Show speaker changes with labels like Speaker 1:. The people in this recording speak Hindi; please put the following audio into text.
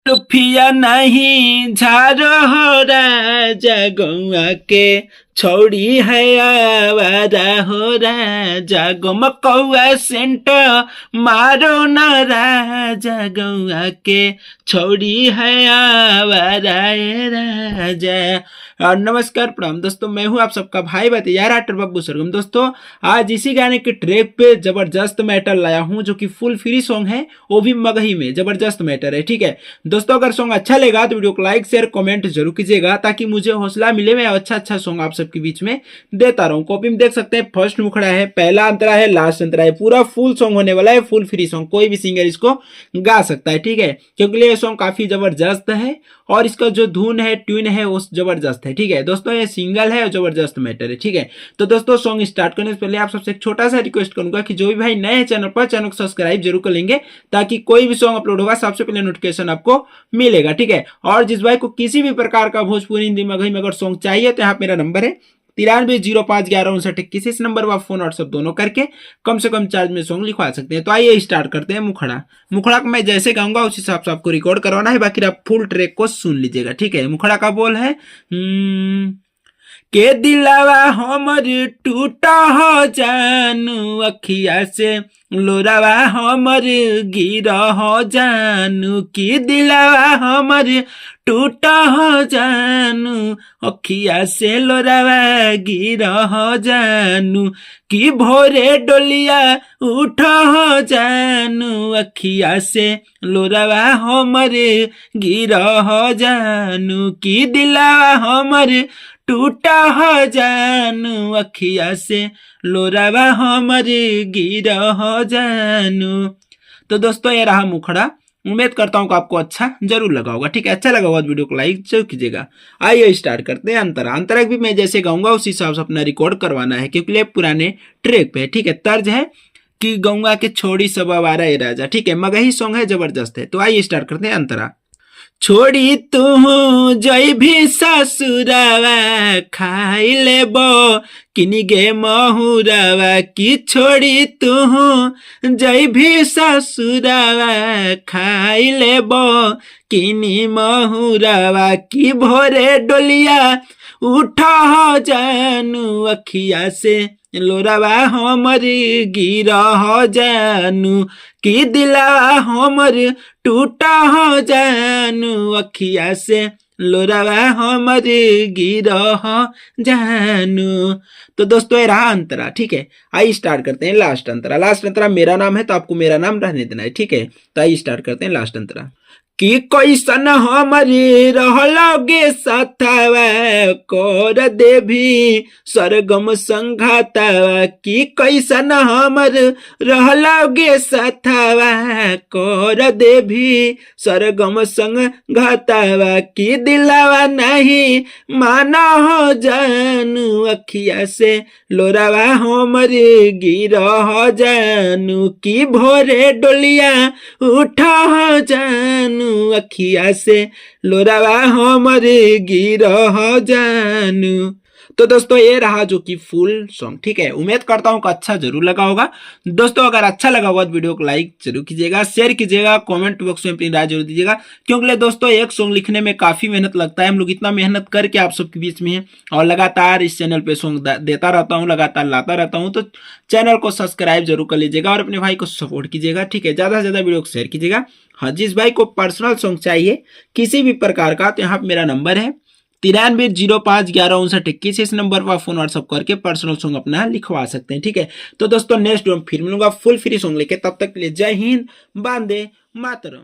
Speaker 1: रुपया नहीं झारो हो राजा गौआ के छौड़ी है आवारा हो राजा गमकौआ सेंट मारो न राजा गौआ के छौड़ी है आवारा ए राजा। और नमस्कार प्रणाम दोस्तों, मैं हूं आप सबका भाई बतियार आटर बब्बू सरगम। दोस्तों आज इसी गाने के ट्रैक पे जबरदस्त मैटर लाया हूं जो कि फुल फ्री सॉन्ग है, वो भी मगही में जबरदस्त मैटर है। ठीक है दोस्तों, अगर सॉन्ग अच्छा लगा तो वीडियो को लाइक शेयर कमेंट जरूर कीजिएगा ताकि मुझे हौसला मिले, मैं अच्छा सॉन्ग आप सबके बीच में देता रहूं। कॉपी में देख सकते हैं फर्स्ट मुखड़ा है, पहला अंतरा है, लास्ट अंतरा है, पूरा फुल सॉन्ग होने वाला है, फुल फ्री सॉन्ग, कोई भी सिंगर इसको गा सकता है। ठीक है, क्योंकि ये सॉन्ग काफी जबरदस्त है और इसका जो धुन है ट्यून है वो जबरदस्त है। ठीक है दोस्तों, ये सिंगल है और जबरदस्त मैटर है। ठीक है तो दोस्तों सॉन्ग स्टार्ट करने से पहले आप सबसे एक छोटा सा रिक्वेस्ट करूंगा कि जो भी भाई नए हैं चैनल पर, चैनल को सब्सक्राइब जरूर कर लेंगे ताकि कोई भी सॉन्ग अपलोड होगा सबसे पहले नोटिफिकेशन आपको मिलेगा। ठीक है, और जिस भाई को किसी भी प्रकार का भोजपुरी हिंदी मगही में अगर सॉन्ग चाहिए तो यहाँ मेरा नंबर है 9305115921। इस नंबर पर फोन व्हाट्सएप दोनों करके कम से कम चार्ज में सॉन्ग लिखवा सकते हैं। तो आइए स्टार्ट करते हैं मुखड़ा। मुखड़ा को मैं जैसे गाऊंगा उस हिसाब से आपको रिकॉर्ड करवाना है, बाकी आप फुल ट्रैक को सुन लीजिएगा। ठीक है, मुखड़ा का बोल है के दिलावा हमर टूटा हो जानू अखिया से लोरावा हमर गिरा हो जानू की दिलावा हमर टूटा हो जानू अखिया से लोरावा गिरा हो जानू की भोरे डोलिया उठा हो जानू अखिया से लोरावा हमर गिरा हो जानू की दिलावा हमर टूटा हो जानू अखिया से लोरावा हमर गिरा हो जानू। तो दोस्तों ये रहा मुखड़ा, उम्मीद करता हूँ कि आपको अच्छा जरूर लगा होगा। ठीक है, अच्छा लगा होगा तो वीडियो को लाइक जरूर कीजिएगा। आइए स्टार्ट करते हैं अंतरा। अंतरा भी मैं जैसे गाऊंगा उस हिसाब से अपना रिकॉर्ड करवाना है क्योंकि ये पुराने ट्रैक पे है। ठीक है, तर्ज है कि गौंगा के छोड़ी सब आवारा ए राजा। ठीक है, मगही सॉन्ग है, जबरदस्त है। तो आइए स्टार्ट करते हैं अंतरा। छोड़ी तू जय भी ससुरावा खाई लेबो किनिगे महुरावा की छोड़ी तू जय भी ससुरावा खाई लेबो किनी महुरावा की भोरे डोलिया उठा हो जानू अखिया से लोरावा हमर गिरा हो जानू की दिलावा हमर टूटा हो जानू अखिया से लोरावा हमर गिरा हो जानू। तो दोस्तों ये रहा अंतरा। ठीक है, आइए स्टार्ट करते हैं लास्ट अंतरा। लास्ट अंतरा मेरा नाम है तो आपको मेरा नाम रहने देना है। ठीक है, तो आइए स्टार्ट करते हैं लास्ट अंतरा। कि कैसन हमारे रहलोगे सतावा कर देवी सरगम संघातावा कि कैसन हमर रहलोगे सतावा कर देवी सरगम संघातावा कि दिलावा नहीं माना हो जानू अखिया से लोरावा हमर गिरा हो जानू कि भोरे डोलिया उठा हो जानू अखिया से लोरावा हमर गिरा हो जानू। तो दोस्तों ये रहा जो कि फुल सॉन्ग। ठीक है, उम्मीद करता हूँ कि अच्छा जरूर लगा होगा। दोस्तों अगर अच्छा लगा होगा तो वीडियो को लाइक जरूर कीजिएगा, शेयर कीजिएगा, कमेंट बॉक्स में अपनी राय जरूर दीजिएगा क्योंकि दोस्तों एक सॉन्ग लिखने में काफी मेहनत लगता है। हम लोग इतना मेहनत करके आप सबके बीच में है और लगातार इस चैनल पे सॉन्ग देता रहता हूँ, लगातार लाता रहता हूँ। तो चैनल को सब्सक्राइब जरूर कर लीजिएगा और अपने भाई को सपोर्ट कीजिएगा। ठीक है, ज्यादा से ज्यादा वीडियो को शेयर कीजिएगा। हाँ, जिस भाई को पर्सनल सॉन्ग चाहिए किसी भी प्रकार का तो यहाँ पे मेरा नंबर है 9305115921। इस नंबर पर फोन व्हाट्सअप करके पर्सनल सॉन्ग अपना लिखवा सकते हैं। ठीक है, तो दोस्तों नेक्स्ट वीडियो में फिर मिलूंगा फुल फ्री सॉन्ग लेके, तब तक के लिए जय हिंद, वंदे मातरम।